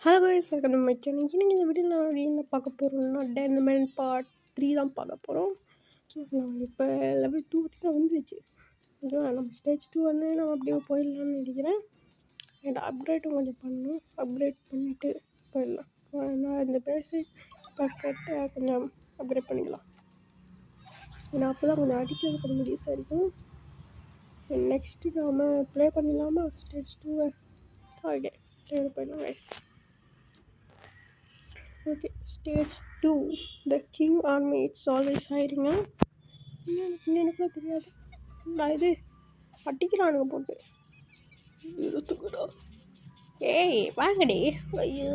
Hello guys, welcome to my channel. இன்னைக்கு இந்த வீடியோவில் நான் என்ன பார்க்க போகிறோம்னா டென்மெண்ட் பார்ட் 3 தான் பார்க்க போகிறோம். ஸோ நான் இப்போ லெவல் 2 தான் வந்துச்சு. ஓகேவா, நம்ம ஸ்டேஜ் 2 வந்து நம்ம அப்படியே போயிடலான்னு நினைக்கிறேன். அண்ட் அப்கிரேட்டும் கொஞ்சம் பண்ணணும். அப்கிரேட் பண்ணிவிட்டு போயிடலாம். நான் இந்த பேசிக் பக்கெட்டை கொஞ்சம் அப்கிரேட் பண்ணிக்கலாம். ஏன்னா அப்போ தான் கொஞ்சம் அடிக்கிறது கொஞ்சம் ஈஸியாக இருக்கும். நெக்ஸ்ட்டு நாம் ப்ளே பண்ணிடலாமா ஸ்டேஜ் 2? ஓகே, போயிடலாம் guys. Okay, stage 2. The king army, it's always hiding. எனக்கு தெரியாது. நான் இது அடிக்கிறானுங்க போட்டு இருத்துக்குடா. ஏய் வாங்கடி. ஐயோ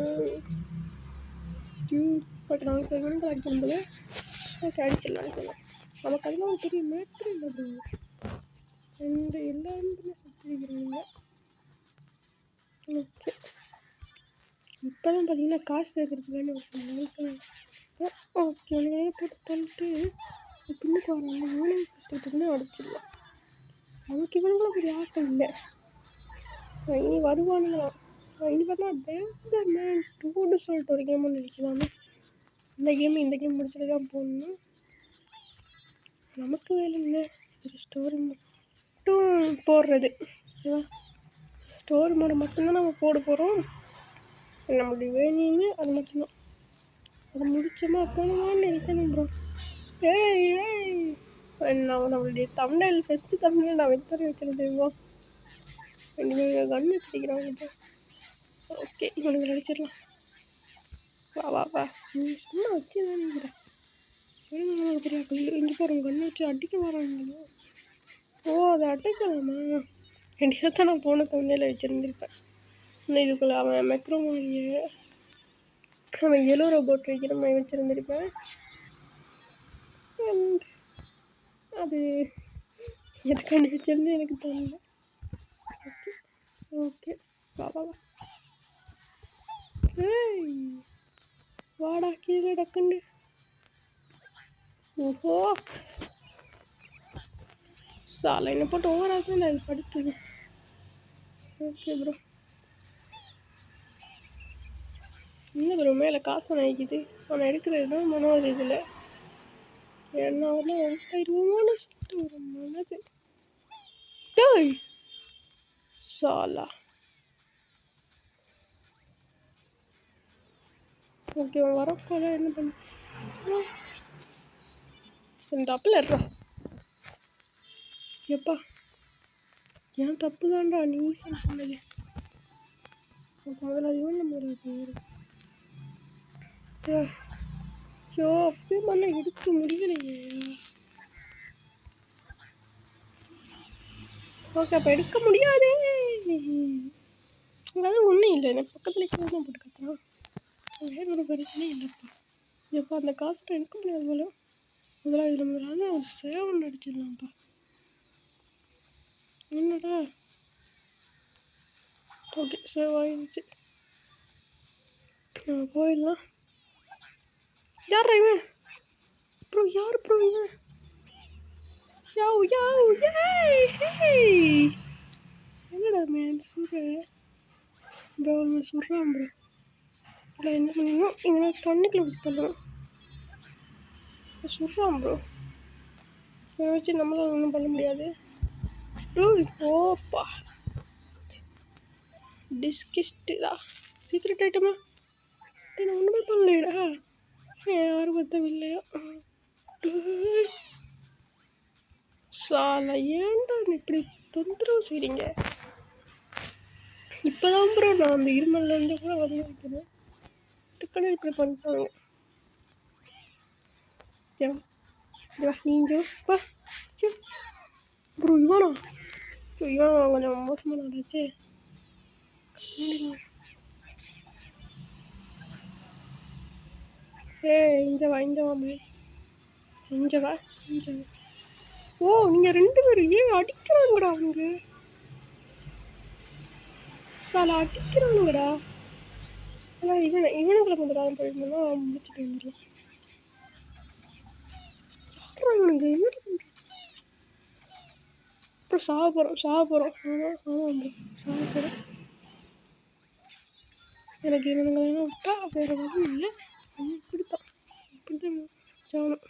பட் நாங்கள் இவனுக்கு அடிக்கும்போது ஓகே அடிச்சிடலாம். நமக்கு அதெல்லாம் பெரிய மேட்ரு இல்லை ப்ரோ. இந்த எல்லாரும் சுற்றிக்கிறாங்க. ஓகே, இப்போ தான் பார்த்தீங்கன்னா காசு சேர்க்கறதுக்கான ஒரு சில ஓகே உடனே போட்டு தள்ளிட்டு பின்னுக்கு வராங்க. இவனும் கஷ்டத்துக்குன்னு அடிச்சிடலாம். நமக்கு இவனுங்களும் பெரிய ஆட்டம் இல்லை. இனி வருவானுங்களாம். இனி பார்த்தா டேஞ்சர் மேன் 2ன்னு சொல்லிட்டு ஒரு கேம் நினைக்கலாமே. இந்த கேம் முடிச்சுட்டு தான் போகணும். நமக்கு வேலை இல்லை, ஒரு ஸ்டோரி மட்டும் போடுறது. ஸ்டோரி மோட மட்டும்தான் நம்ம போட போகிறோம். நம்மளுடைய வேணுன்னு அது மட்டும்தான். அதை முடிச்சோமா போனோமான்னு நினைக்கணும் ப்ரோ. நான் நம்மளுடைய தமிழ் ஃபஸ்ட்டு தமிழில் நான் வெத்தரை வச்சுருந்தேன். இவங்க கண்ணு வச்சுக்கிறாங்க. ஓகே, இவனுங்க அடிச்சிடலாம். வா நீ சும்மா வச்சு தான் நினைக்கிறேன். பெரிய கல் இங்கே போகிறோம். கண்ணு வச்சு அடிக்க வராங்க. அதை அடிக்கலாமா? ரெண்டு தான் நான் போன தமிழில் வச்சுருந்துருப்பேன். இதுக்குள்ள அவன் மெக்ரோ மாதிரியே அவன் எல்லோ ரோபோட் வைக்கிற மாதிரி வச்சுருந்துருப்பேன். அண்ட் அது எதுக்காண்டி வச்சிருந்து எனக்கு தெரியல. ஓகே வா ஏய் வாடா கீழே டக்குண்டு. ஓஹோ சாலை என்ன போட்டு ஓவராக நான் படுத்துது. ஓகே ப்ரோ, இல்லை ப்ரோ மேலே காசு நினைக்குது. அவன் எடுக்கிறது தான் மனோது. இதில் என்ன ஆகுதுன்னா சொல்லிட்டு ஒரு மனது சாலா. ஓகே வரப்போல என்ன பண்ண இந்த தப்பில் இருப்பா. எப்பா ஏன் தப்பு தான்டா நீ சொன்னது. முதல்ல இவன் நம்ம பேர் ஸோ அப்படியே பண்ண எடுக்க முடியலையே. ஓகே அப்போ எடுக்க முடியாதே. அதாவது ஒன்றும் இல்லை, எனக்கு பக்கத்தில் தான் போட்டு கற்றுறான். வேறு ஒரு பிரச்சனை இல்லைப்பா. எப்போ அந்த காசு எடுக்க முடியாது போல. முதல்ல இதில் முதல்ல ஒரு சேவன் அடிச்சிடலாம்ப்பா. என்னடா ஓகே சேவ் ஆகிடுச்சு. போயிடலாம். யார் இவன் ப்ரோ? யார் ப்ரோ இவன்? என்னடா மேன் சுடுற ப்ரோ? இவன் சுடுறான் ப்ரோ. இல்லை என்ன பண்ணிடணும், இவனை தண்ணிக்குள்ள வச்சு தள்ளணும். சுடுறான் ப்ரோ. இவனை வச்சு நம்மளால் ஒன்றும் பண்ண முடியாது. ஓப்பா டிஸ்கிஸ்டா சீக்ரெட் ஐட்டமா? நான் ஒன்றுமே பண்ணலடா. யாரும் பத்தவில்லையா? சாலை ஏன்டா இப்படி தொந்தரவு செய்கிறீங்க? இப்போதான் ப்ரோ நான் அந்த இருமல்லேருந்து கூட வந்து வைக்கிறேன். இதுக்கான இப்படி பண்ணிட்டாங்க. நீஞ்சப்பா ப்ரோ. இவன் கொஞ்சம் மோசமாக நடந்துச்சு. இங்கே வா இங்கே வா. ஓ நீங்கள் 2 பேரும் ஏன் அடிக்கிறானுங்கடா? அவங்க சாலை அடிக்கிறானுங்கடா. ஆனால் இவனுங்களை கொஞ்சம் காலம் போயிருந்தோம்னா முடிச்சுட்டு வந்துடலாம். இவனுங்க என்ன பண்ணுறோம்? அப்புறம் சாக போகிறோம். ஆமாம் சாக போகிறோம். எனக்கு இவனுங்களெல்லாம் விட்டா வேறு வழி இல்லை. இப்படித்தான் இப்படித்தான் சாணும்.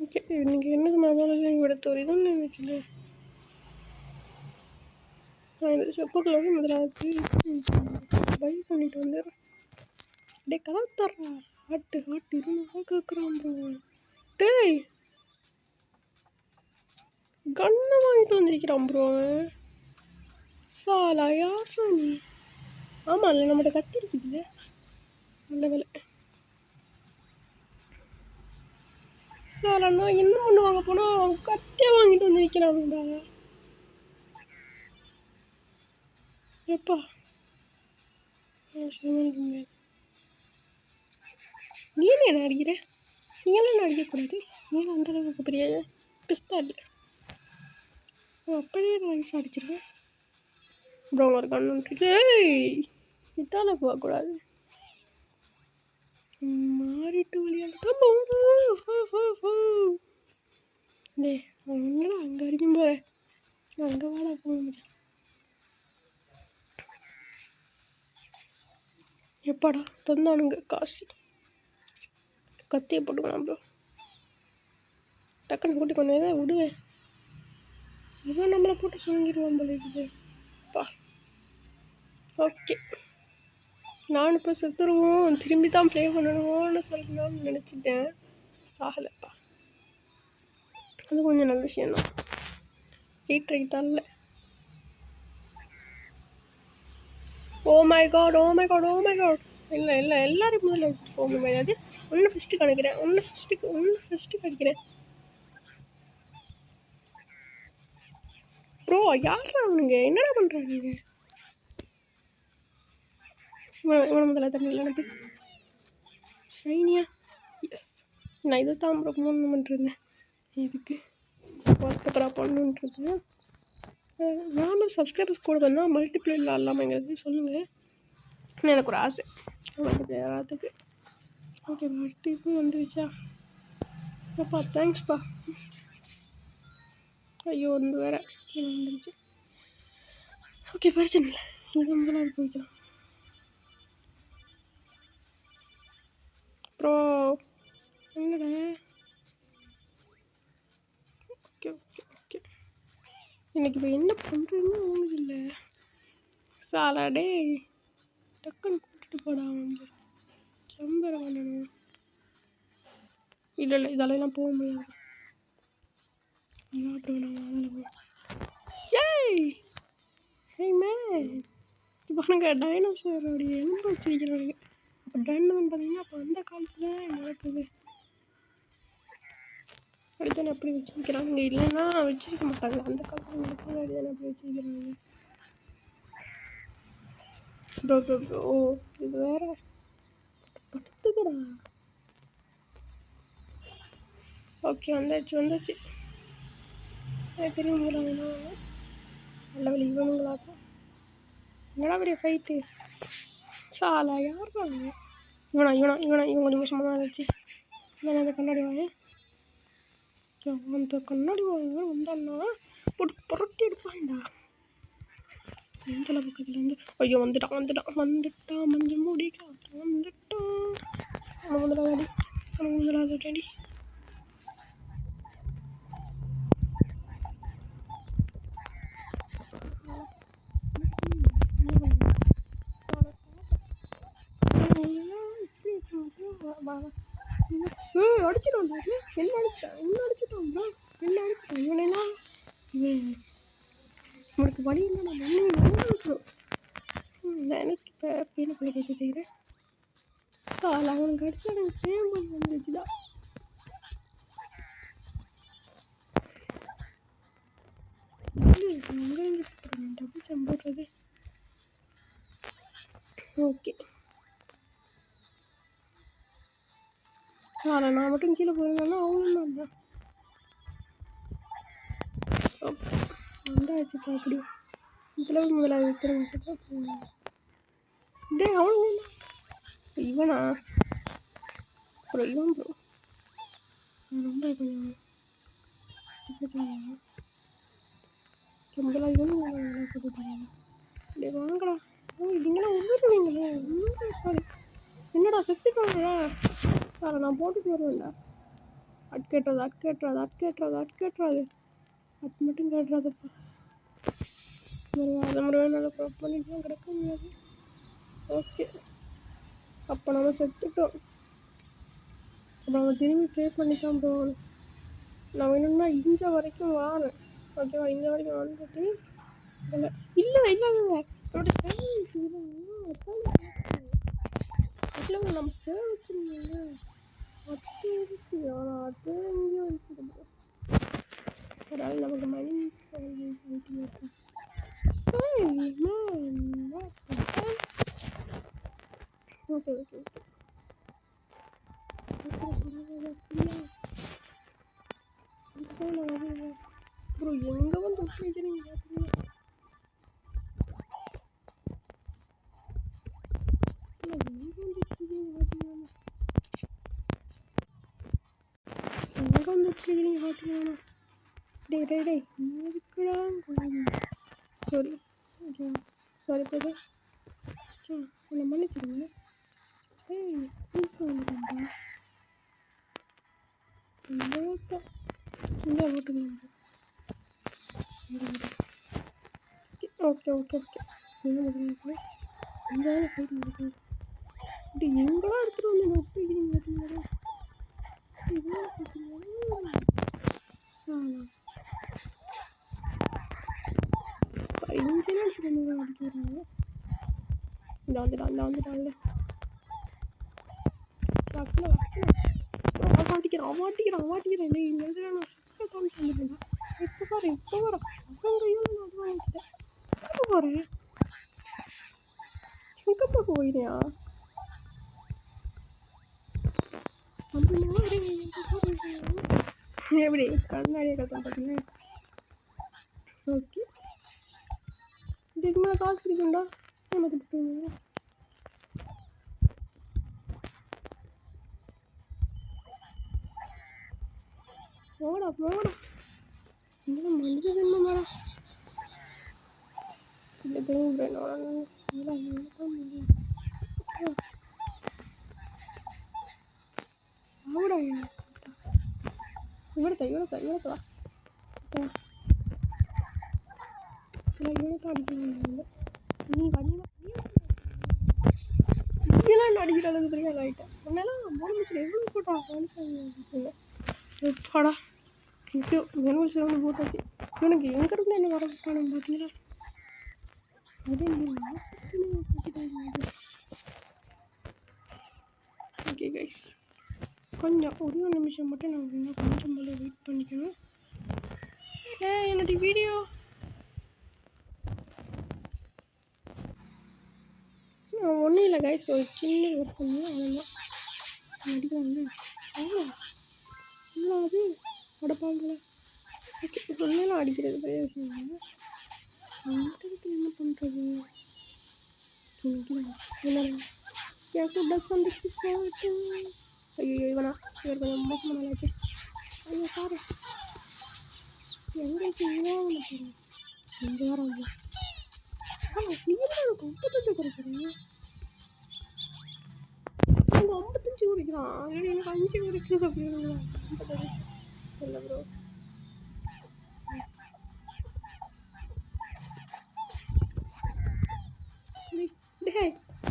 ஓகே, இன்னைக்கு என்ன சமாதானம் இവിടുത്തെ ഒരു ഇതൊന്നും വെച്ചില്ല. நான் இந்த செப்பக்குள்ள முதலாவது பை பண்ணிட்டு வந்துடுறேன். டே கதை தர்றா ஹாட்டு ஹாட்டு இருந்தா கேட்குறான் ப்ரோ. டேய் கண்ணை வாங்கிட்டு வந்திருக்கிறான் ப்ரோ. சாலா யாரா நீ? ஆமாம் இல்லை, நம்மகிட்ட கத்தி இருக்குது. நல்ல வேலை. சாலா என்ன பண்ணுவாங்க போனால் கத்தியை வாங்கிட்டு வந்து வைக்கிறானுடா. எப்பா நீ என்ன அடிக்கிற? நீங்களாம் என்ன அடிக்கக்கூடாது. நீங்களும் அந்த அளவுக்கு பெரிய பிஸ்தா இல்லை. அப்படியே ரைஸ் அடிச்சிருக்கேன் ப்ரோ. ஒரு கண்ணு இதால போகக்கூடாது. மாறிட்டு வழியாக டே அவங்கடா அங்கே வரைக்கும் போகிறேன். அங்கே வாடா போக எப்பாடா தந்தானுங்க காசு. கத்தியை போட்டுக்கலாம் ப்ரோ. டக்குன்னு கூட்டி கொண்டு தான் விடுவேன். இவன் நம்மளை போட்டு சுங்கிடுவான் போல இருக்குதுப்பா. ஓகே, நான் இப்போ செத்துருவோம். திரும்பி தான் ப்ளே பண்ணணும்னு சொல்லணும்னு நினச்சிட்டேன். சாகலைப்பா. அது கொஞ்சம் நல்ல விஷயம்தான். ரீட்ரை தரல. Oh my God, oh my God, oh my God. இல்லை இல்லை, எல்லாரும் முதல்ல வச்சுட்டு போக முடியாது. ஒன்று ஃபஸ்ட்டு கணக்கிறேன், ஒன்று ஃபஸ்ட்டு கடிக்கிறேன் ப்ரோ. யாரா அவனுங்க? என்னடா பண்ணுறாங்க? இவனை முதல்ல தண்ணியில் அனுப்பி ஷைனியா. எஸ், நான் இதை தான் ப்ரோ மூணு பண்ணிருந்தேன். இதுக்கு வாட்டப்பரா பண்ணுன்றது. நானும் சப்ஸ்கிரைபர்ஸ் கூட வந்தால் மல்டிப்ளேயர் விளாட்லாமாங்கிறது சொல்லுங்கள். எனக்கு ஒரு ஆசை மல்டிப்ளேயர் ஆகிறதுக்கு. ஓகே, மல்டிப்பும் வந்துருச்சா? அப்பா தேங்க்ஸ்ப்பா. ஐயோ வந்து வேறு வந்துருச்சு. ஓகே, பிரச்சனை இல்லை. இது முதலாவது போய்க்கலாம் ப்ரோ. என்னடா? Okay okay okay. எனக்கு இப்போ என்ன பண்ணுறதுன்னு ஒன்றும் இல்லை. சாலாடே டக்குன்னு கூப்பிட்டு போடா. அவங்க சம்பரம் பண்ணணும். இல்லை இல்லை, இதெல்லாம் போக முடியாது. ஏய் ஹே மேன், பாருங்க டைனோசரோடைய எலும்பு வச்சிருக்கிறாங்க. அப்போ டைனோன்னு பார்த்தீங்கன்னா அப்போ அந்த காலத்தில் நடக்குது. அப்படித்தானே அப்படி வச்சிருக்கிறாங்க. இல்லைன்னா வச்சிருக்க மாட்டாங்க. அந்த காலத்தில் நடக்குது. அப்படித்தானே அப்படி வச்சிருக்கிறாங்க ப்ரோ ப்ரோ ப்ரோ. இது வேற படுத்துக்கிறா. ஓகே, வந்தாச்சு. தெரியுங்களா? நல்ல வழி இவனுங்களாக்கும். என்னடா பெரிய ஃபைட்டு. சாலா யார் வாங்க? இவன் கொஞ்சம் மோசமாக தான் இருந்துச்சு. நான் அந்த கண்ணாடி வாங்க, அந்த கண்ணாடி வாங்க வந்தான்னா போட்டு புரட்டி எடுப்பான்டா. எந்தளவு பக்கத்தில் வந்து ஐயோ வந்துட்டான் மஞ்சள் மூடி வந்துட்டான். முதலாவது அடி. அடிச்சிட்டான். என்ன அடிச்சிட்டான். இவனெல்லாம் உனக்கு வழி இல்லை. நான் விட்டுரும். எனக்கு இப்போ பேரை போய் வச்சுக்கிறேன். சால் அவனுக்கு அடிச்சு எனக்கு சேம்பு வந்துச்சுதான். டபுள் சம்புறது. ஓகே, சாலை நான் மட்டும் கீழே போயிருந்தேன்னா அவங்களும் தான். ஓகே, வந்தாச்சுப்பா. அப்படி இதில் முதலாவது விற்கிற டே அவனு இவனா? அப்புறம் இவன் ப்ரோ ரொம்ப கொஞ்சம் 50 போட்டு தராங்க. அப்படியே வாங்கடா. ஓ நீங்களாம் உருவீங்களே சாரி. என்னடா செத்துட்டாங்களா? சார் நான் போட்டுட்டு வருவேன்டா. அட்கேட்டுறது அது மட்டும் கேட்டுறாதப்பா. அதை முறை என்னால் ப்ரூவ் பண்ணிட்டுலாம் கிடக்க முடியாது. ஓகே, அப்போ நம்ம செத்துட்டோம். அப்போ நம்ம திரும்பி ப்ளே பண்ணித்தான் போகணும். நான் வேணும்னா இஞ்ச வரைக்கும் வாரேன். ஓகேவா? இஞ்ச வரைக்கும் வந்துட்டு இல்லை இல்லை இல்லை இல்லை என்னோட சேவ் இல்லை நம்ம சேவ் வச்சுருந்தோங்க. அது இருக்கு. ஆனால் அது எங்கேயும் இருக்குது. அதனால நமக்கு மணி ஓகே ஓகே ப்ரோ எங்கே வந்து ஒப்பிக்கிறீங்க பார்த்தீங்கன்னா சாரி சாரி போது உன்னை மன்னிச்சிருங்க. ஓகே ஓகே ஓகே இப்படி எங்கெல்லாம் எடுத்துகிட்டு வந்து ஒப்பிக்கிறீங்க பார்த்தீங்களா? இங்கெல்லாம் எடுத்துகிட்டு வந்து அடிக்கிறாங்க. இந்த வந்துட்டான்ல அவாட்டிக்கிறான். நான் சுத்தம் வந்துட்டேன். இப்போ பாரு அவங்க கையில் நான் அது வாங்கிட்டேன். இப்போ பாரு எங்கப்பா போயிறியா? எப்படி கண்ணாடியை கற்று பார்த்தீங்கன்னா ஓகே. இதுக்கு மேலே காசு இருக்குண்டா. போடா இன்னும் மனித ஜென்மமாடா. இல்லை தெரியும் சாப்பிடா இவரத்தா அடிக்கிறாங்க. நீ அடிக்கிற அளவுக்கு பெரிய ஆகிட்டேன். உன்னாலாம் மூணு எவ்வளோ போட்டா எப்பாடா இப்போ மேனுவல் செலவு போட்டாச்சு. இவனுக்கு எங்கேருந்து என்ன வர விட்டானு பார்த்தீங்களா? ஓகே கைஸ், கொஞ்சம் ஒரு நிமிஷம் மட்டும் நான் இன்னும் கொஞ்சம் போல வெயிட் பண்ணிக்கணும். என்னுடைய வீடியோ ஒன்றும் இல்லை கைஸ், ஒரு சின்ன ஒர்க் பண்ணுவோம். அதெல்லாம் அடிக்கிறாங்க. அது அடப்பாங்கள. ஓகே, சொன்னாலும் அடிக்கிறது பெரிய விஷயம் இல்லை. என்ன பண்ணுறது? எனக்கு பஸ் வந்துச்சு போட்டு. ஐயோ இவர் கொஞ்சம் மோசமான ஆச்சு. ஐயோ சாரி. எங்கே போகிறேன் எங்கே வராங்க? எனக்கு 55 குறைக்கிறேன். அவங்க 55 குறைக்கிறான். எனக்கு 5 குறைக்கிறது அப்படின்னா 55 இல்லை ப்ரோ.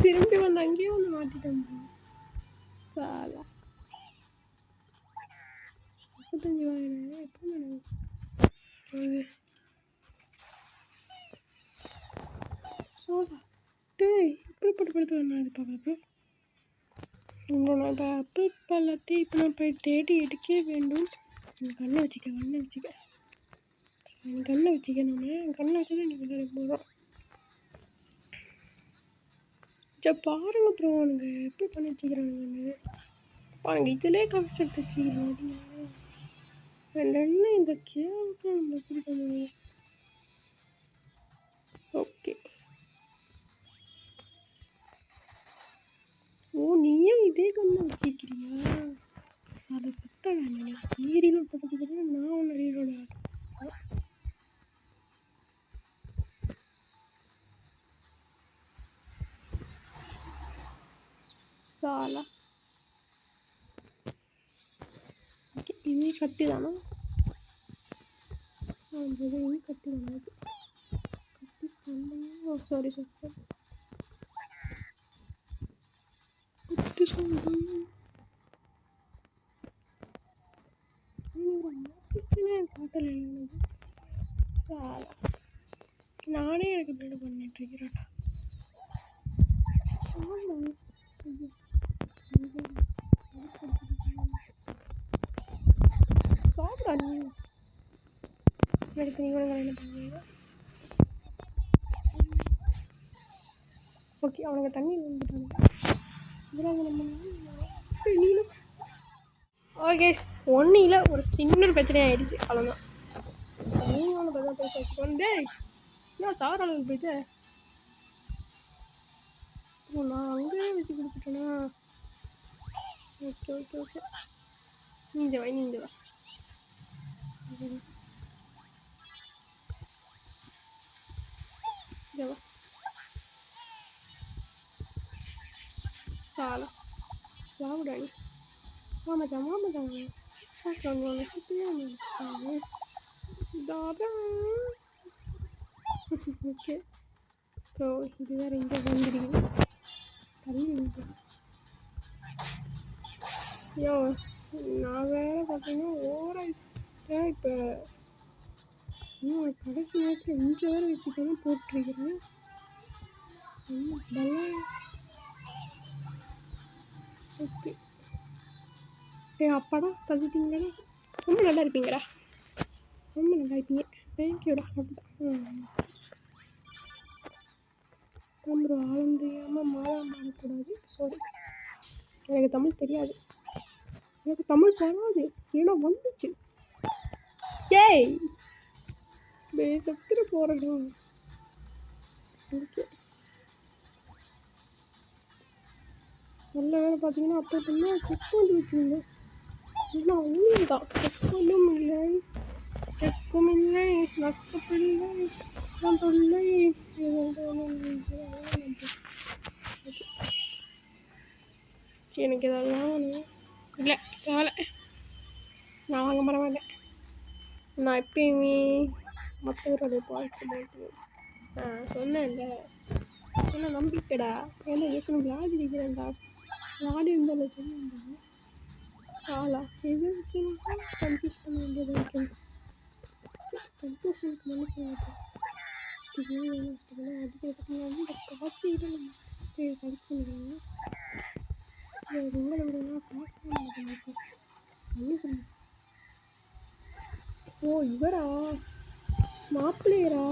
திரும்பி வந்து அங்கேயே வந்து மாட்டிட்டேன். சாலா 55 வாங்கினேன். எப்போ அது சோதா டேய் இப்படி படுத்து வேணா இது பார்க்குறப்ப நான் இப்போ அப்பிள் பழத்தை இப்போ நான் போய் தேடி எடுக்க வேண்டும். கண்ணை வச்சுக்க நீ கண்ணை வச்சுக்க. நம்ம கண்ணை வச்சுதான் எனக்கு எல்லாரும் போகிறோம். சரி பாருங்க ப்ரோ, அவனுங்க எப்படி பண்ணி வச்சுக்கிறானுங்க பாருங்க. இதிலே காமிச்சு எடுத்து வச்சுக்கிறாங்க. ரெண்டு இந்த கேமுக்கு நம்ம எப்படி பண்ணுவோம்? ஓகே. ஓ நீயும் இதே கண்ணை வச்சுக்கிறியா? சால சட்டை நீ ரீலோட் பண்ணிக்கிறேன். நான் ஒன்று ரீலோட சாலா ஓகே இது கட்டி தானா இது கட்டி தானே கட்டி ஓ சாரி சாரி குட்டி காட்டல சாலா நானே எனக்கு பில்டு பண்ணிட்டு இருக்கிறேன் சாப்பிடா நீ எடுத்து நீங்க என்ன பண்ணுவீங்க ஓகே அவனுக்கு தண்ணி வந்துட்டாங்க ஓகே ஒன்னில் ஒரு சின்ன பிரச்சனை ஆகிடுச்சு அவ்வளோதான் நீங்களும் பெரிய பேச வச்சுக்கோண்டே ஏன் சார் அளவுக்கு போயிட்டு நான் அங்கேயே வச்சு குடிச்சிட்டேனா ஓகே ஓகே ஓகே நீஞ்ச வா ஜவா சாலா சாப்பிடாடி மாமச்சான் ஓகே ஸோ இது வேறு இங்கே வந்துடுது தண்ணி ஐயோ நான் வேறு பார்த்தீங்கன்னா ஓவராயிடுச்சு இப்போ கடைசி நேரத்தில் இங்கே வேறு வச்சுக்கணும் போட்டிருக்கிறேன் ஓகே அப்பாடா தந்துட்டீங்களா ரொம்ப நல்லா இருப்பீங்கடா ரொம்ப நல்லா இருப்பீங்க தேங்க்யூடா அப்படிதான் ரொம்ப ஆழம் தெரியாமல் மாதம் பாடக்கூடாது சாரி எனக்கு தமிழ் தெரியாது எனக்கு தமிழ் வராது ஏன்னா வந்துச்சு ஏய் செத்துட்டு போகிறேன் ஓகே நல்ல வேலை பார்த்தீங்கன்னா அப்போ செக் பண்ணி வச்சுருந்தேன் இல்லை ஒன்றும் தான் செக்கும் இல்லை செக்கும் இல்லை நக்கப்படில்லை நான் தொல்லை எனக்கு ஏதாவது வாங்கணும் இல்லை தேவை நான் வாங்க மாட்டேன் நான் எப்பயுமே மற்றவருடைய பார்க்க மாட்டேன் சொன்னேன்ல என்ன நம்பிக்கைடா ஏன்னா ஏற்கனவே விளையாடி இருக்கிறேன்டா விளையாடி இருந்தாலும் சொன்னேன் சாலா எது வச்சு கன்ஃபியூஸ் பண்ண வேண்டியது இருக்கேன் கன்ஃபியூஷனுக்கு நினைக்கிறேன் அதுக்கு வந்து இந்த காட்சி கரெக்ட் பண்ணிக்கிறேன் உங்களை காசு ஓ இவரா மாப்பிள்ளையரா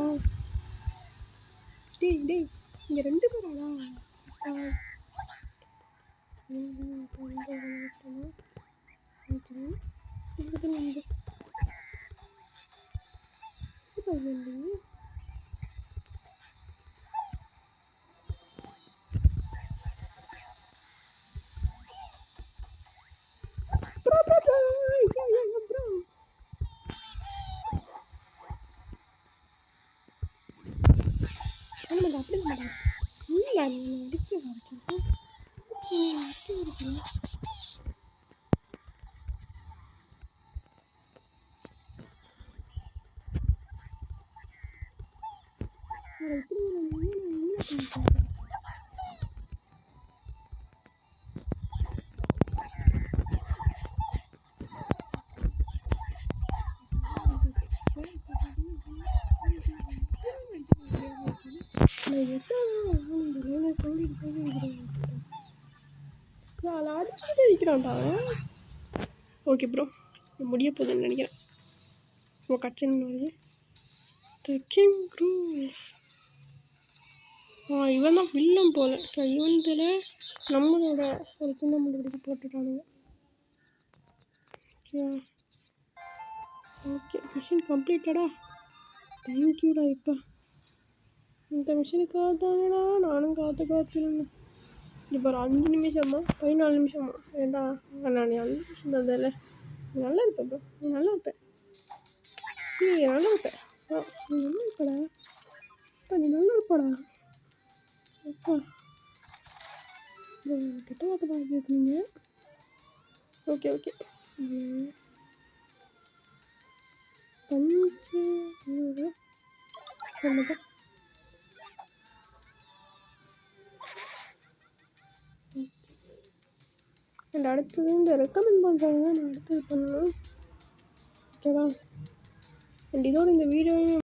டேய் இங்கே 2 பேராடா அப்படி மாட்டேன் இல்லை அடிக்க வரைக்கும் அடிச்சுட்டு இருக்கிறான்டா ஓகே ப்ரோ முடிய போகுதுன்னு நினைக்கிறேன் இப்போ கட்சின்னு வருது ட்ரெக்கிங் க்ரூஸ் இவன் தான் வில்லம் போல இவன்ல நம்மளோட ஒரு சின்ன முடிவு போட்டுட்டானுங்க ஓகே மிஷின் கம்ப்ளீட்டடா தேங்க்யூடா இப்போ இந்த மிஷினுக்காக தானடா நானும் காத்துருந்தேன் இப்போ ஒரு 5 நிமிஷமா 14 நிமிஷமா ஏண்டா நான் 5 நிமிஷம் தந்ததில்ல நல்லா இருப்பேன் ப்ரோ நீ நல்லா இருப்பேன் நீ நல்லா இருப்பேன் நீ நல்லா இருப்படா அப்பா நீ நல்லா இருப்படா அப்பா கெட்ட வார்த்தை பேசுனீங்க. Okay okay. பஞ்சு ஒன்றுதான். அண்ட் அடுத்தது இந்த ரெக்கமெண்ட் பண்ணுறாங்க, நான் அடுத்தது பண்ணணும். ஓகேவா? அண்ட் இதோட இந்த வீடியோவையும்